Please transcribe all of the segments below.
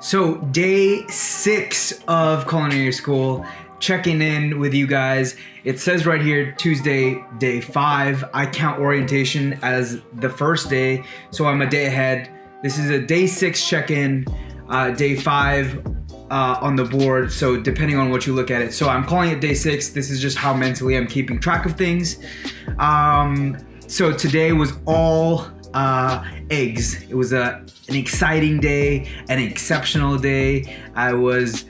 So day 6 of culinary school, checking in with you guys. It says right here Tuesday, day 5. I count orientation as the first day, so I'm a day ahead. This is a day 6 check-in, day 5 on the board, so depending on what you look at it. So I'm calling it day 6. This is just how mentally I'm keeping track of things. So today was all eggs. It was an exciting day, an exceptional day. I was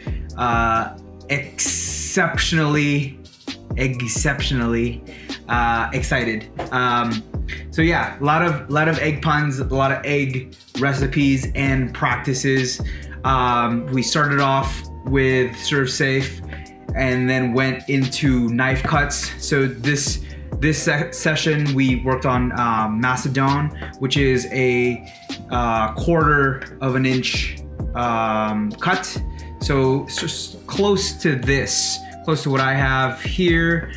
exceptionally excited. So yeah, a lot of egg puns, a lot of egg recipes and practices. We started off with serve safe and then went into knife cuts. So this session we worked on Macedon, which is a quarter of an inch cut. So close to what I have here.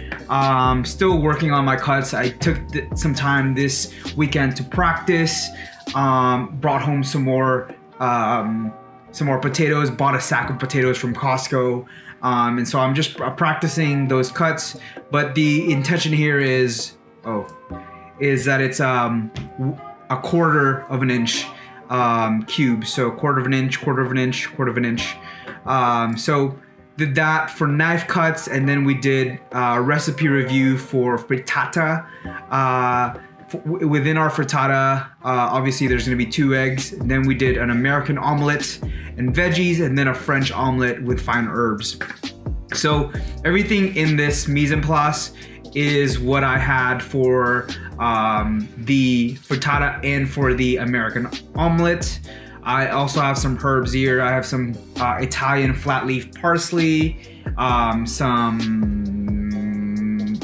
Still working on my cuts. I took some time this weekend to practice. Brought home some more potatoes. Bought a sack of potatoes from Costco. And so I'm just practicing those cuts. But the intention here is that it's a quarter of an inch cube. So quarter of an inch. So did that for knife cuts, and then we did a recipe review for frittata. Within our frittata, obviously there's going to be 2 eggs. And then we did an American omelette and veggies, and then a French omelette with fine herbs. So everything in this mise en place is what I had for the frittata and for the American omelette. I also have some herbs here. I have some Italian flat leaf parsley, some,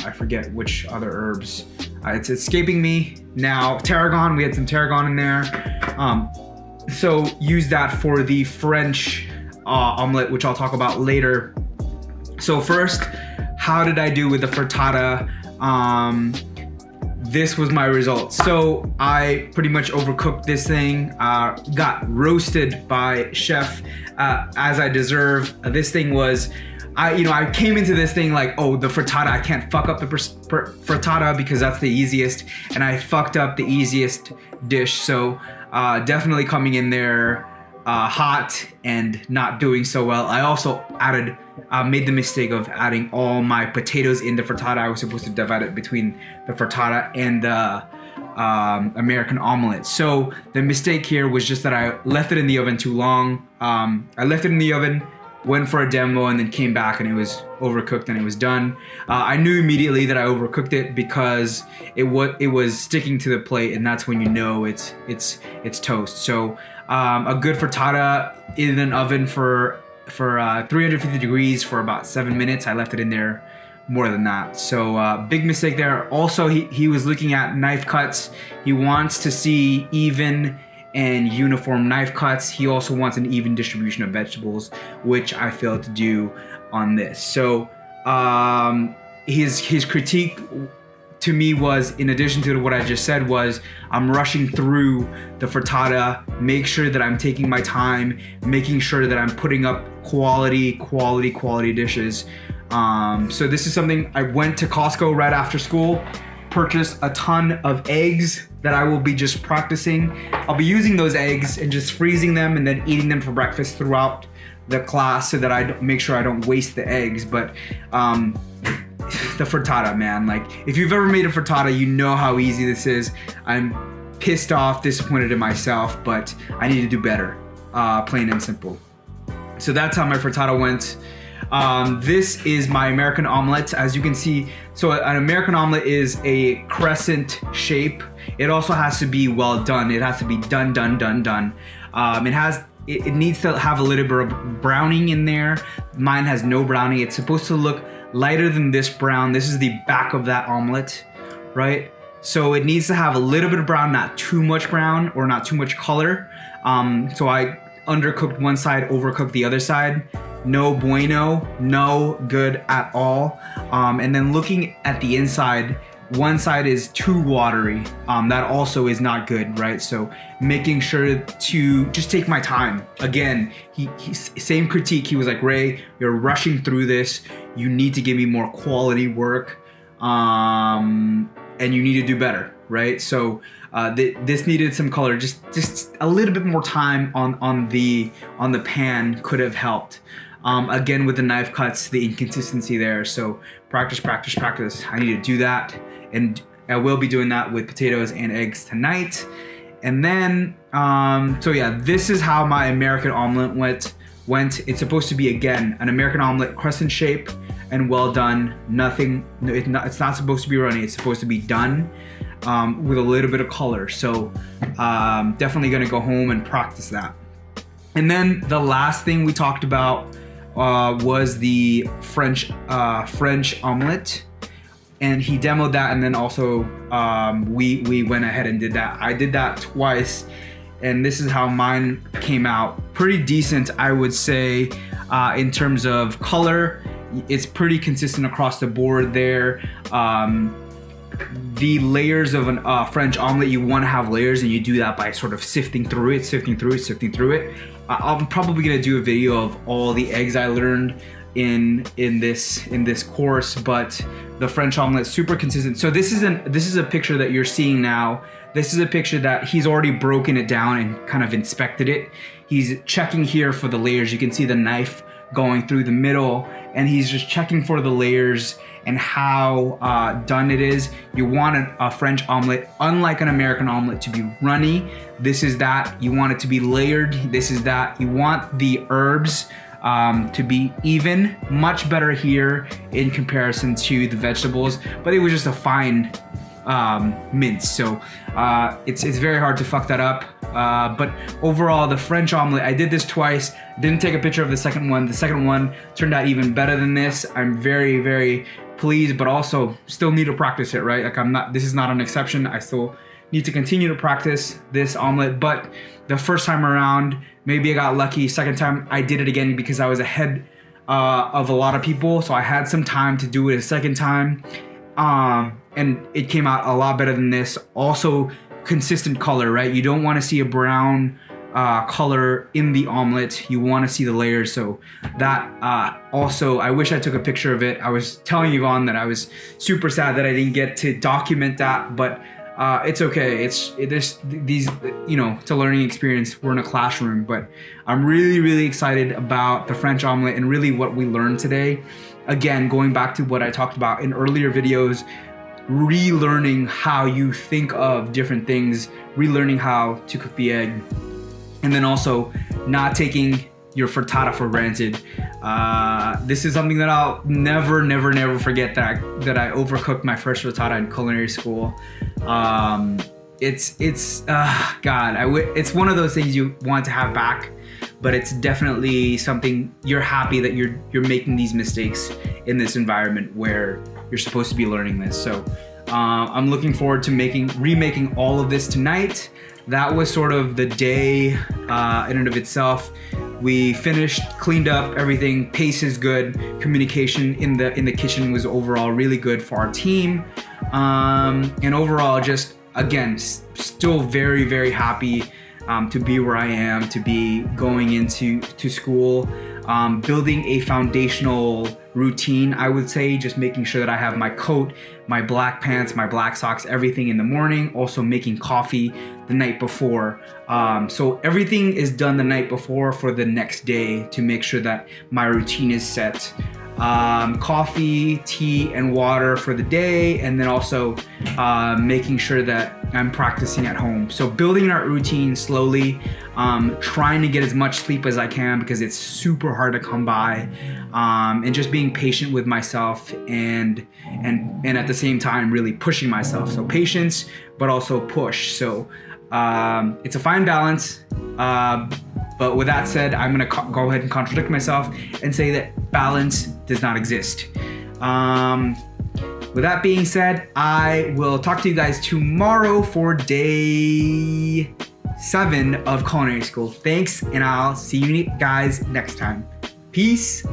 I forget which other herbs. It's escaping me now. Tarragon, we had some tarragon in there. So use that for the French omelette, which I'll talk about later. So first, how did I do with the frittata? This was my result. So I pretty much overcooked this thing, got roasted by chef as I deserve. This thing was, I came into this thing like, the frittata, I can't fuck up the frittata because that's the easiest, and I fucked up the easiest dish. So definitely coming in there hot and not doing so well. I also made the mistake of adding all my potatoes in the frittata. I was supposed to divide it between the frittata and the American omelet. So the mistake here was just that I left it in the oven too long. I left it in the oven, went for a demo, and then came back and it was overcooked and it was done. I knew immediately that I overcooked it because it was sticking to the plate, and that's when you know it's toast. So a good frittata in an oven for 350 degrees for about 7 minutes. I left it in there more than that. So big mistake there. Also, he was looking at knife cuts. He wants to see even and uniform knife cuts. He also wants an even distribution of vegetables, which I failed to do on this. So his critique to me was, in addition to what I just said, was I'm rushing through the frittata. Make sure that I'm taking my time, making sure that I'm putting up quality dishes. So this is something, I went to Costco right after school, purchased a ton of eggs that I will be just practicing. I'll be using those eggs and just freezing them and then eating them for breakfast throughout the class so that I make sure I don't waste the eggs. But the frittata, man, like if you've ever made a frittata, you know how easy this is. I'm pissed off, disappointed in myself, but I need to do better, plain and simple. So that's how my frittata went. This is my American omelette. As you can see, so an American omelette is a crescent shape. It also has to be well done. It has to be done. It needs to have a little bit of browning in there. Mine has no browning. It's supposed to look lighter than this brown. This is the back of that omelet, right? So it needs to have a little bit of brown, not too much brown or not too much color. So I undercooked one side, overcooked the other side. No bueno, no good at all. And then looking at the inside, one side is too watery. That also is not good, right? So making sure to just take my time. Again, he same critique. He was like, Ray, you're rushing through this. You need to give me more quality work, and you need to do better, right? So this needed some color. Just a little bit more time on the pan could have helped. Again, with the knife cuts, the inconsistency there. So practice. I need to do that, and I will be doing that with potatoes and eggs tonight. And then, so yeah, this is how my American omelet went. It's supposed to be, again, an American omelet, crescent shape and well done. It's not supposed to be runny. It's supposed to be done with a little bit of color. So definitely gonna go home and practice that. And then the last thing we talked about was the French omelette, and he demoed that, and then also we went ahead and did that. I did that twice, and this is how mine came out. Pretty decent, I would say, in terms of color. It's pretty consistent across the board there. The layers of a French omelet, you want to have layers, and you do that by sort of sifting through it. I'm probably gonna do a video of all the eggs I learned in this course, but the French omelet is super consistent. So this is a picture that you're seeing now. This is a picture that he's already broken it down and kind of inspected it. He's checking here for the layers. You can see the knife going through the middle, and he's just checking for the layers and how done it is. You want a French omelet, unlike an American omelet, to be runny. This is that. You want it to be layered. This is that. You want the herbs to be even, much better here in comparison to the vegetables, but it was just a fine mince. So it's very hard to fuck that up. But overall, the French omelet, I did this twice. Didn't take a picture of the second one. The second one turned out even better than this. I'm very, very pleased, but also still need to practice it, right? Like this is not an exception. I still need to continue to practice this omelet, but the first time around, maybe I got lucky. Second time, I did it again because I was ahead of a lot of people, so I had some time to do it a second time, and it came out a lot better than this. Also, consistent color, right? You don't want to see a brown color in the omelet. You want to see the layers. So that also, I wish I took a picture of it. I was telling Yvonne that I was super sad that I didn't get to document that, but it's okay. It's a learning experience. We're in a classroom, but I'm really, really excited about the French omelet and really what we learned today. Again, going back to what I talked about in earlier videos, relearning how you think of different things, relearning how to cook the egg, and then also not taking your frittata for granted. This is something that I'll never forget, that I overcooked my first frittata in culinary school. It's one of those things you want to have back, but it's definitely something you're happy that you're making these mistakes in this environment where you're supposed to be learning this. So I'm looking forward to remaking all of this tonight. That was sort of the day in and of itself. We finished, cleaned up everything. Pace is good. Communication in the kitchen was overall really good for our team. And overall, just again, still very, very happy to be where I am, to be going into school, building a foundational routine, I would say, just making sure that I have my coat, my black pants, my black socks, everything in the morning, also making coffee the night before. So everything is done the night before for the next day to make sure that my routine is set. Coffee, tea, and water for the day, and then also making sure that I'm practicing at home. So building that routine slowly, trying to get as much sleep as I can because it's super hard to come by, and just being patient with myself and at the same time really pushing myself. So patience, but also push. So it's a fine balance. But with that said, I'm gonna go ahead and contradict myself and say that balance does not exist. With that being said, I will talk to you guys tomorrow for day 7 of culinary school. Thanks, and I'll see you guys next time. Peace.